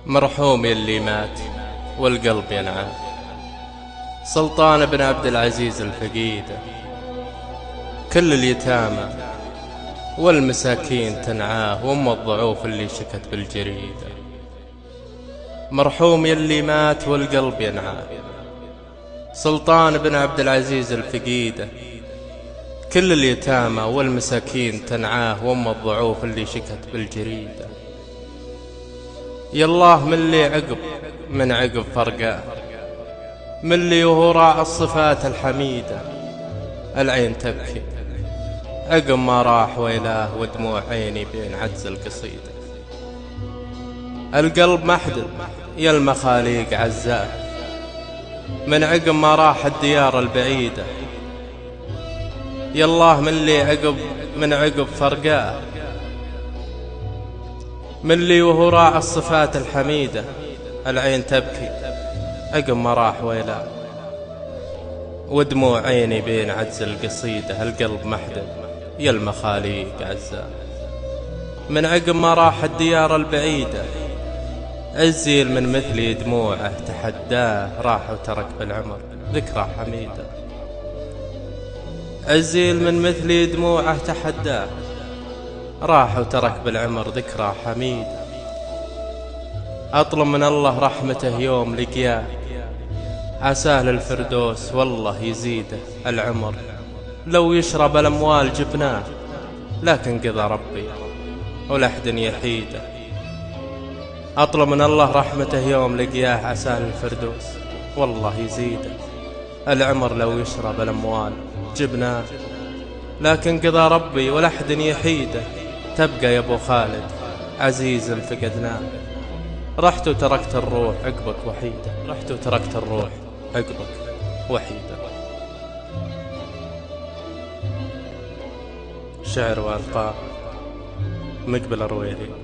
مرحوم يلي مات والقلب ينعاه، سلطان بن عبد العزيز الفقيدة. كل اليتامى والمساكين تنعاه، وام الضعوف اللي شكت بالجريدة. مرحوم يلي مات والقلب ينعاه، سلطان بن عبد العزيز الفقيدة. كل اليتامى والمساكين تنعاه، وام الضعوف اللي شكت بالجريدة. يالله من عقب فرقاه، من اللي وهو راعى الصفات الحميدة. العين تبكي عقب ما راح ويلاه، ودموع عيني بين عجز القصيدة. القلب محدب يا المخاليق عزاه، من عقب ما راح الديار البعيدة. يالله من عقب فرقاه، من اللي وهو راعى الصفات الحميدة. العين تبكي عقب ما راح ويلاه، ودموع عيني بين عجز القصيدة. القلب محدب يا المخاليق عزاه، من عقب ما راح الديار البعيدة. عزيل من مثلي دموعه تحداه، راح وترك بالعمر ذكرى حميدة. عزيل من مثلي دموعه تحداه، راح وترك بالعمر ذكرى حميدة. أطلب من الله رحمته يوم لقياه، عساه للفردوس والله يزيده العمر. لو يشرب الأموال جبناه، لكن قضى ربي ولحد يحيده. أطلب من الله رحمته يوم لقياه، عساه للفردوس والله يزيده العمر. لو يشرب الأموال جبناه، لكن قضى ربي ولحد يحيده. تبقى يا أبو خالد عزيز فقدناه، رحت وتركت الروح عقبك وحيدة. رحت وتركت الروح عقبك وحيدة. شعر وألقاب مقبل الرويلي.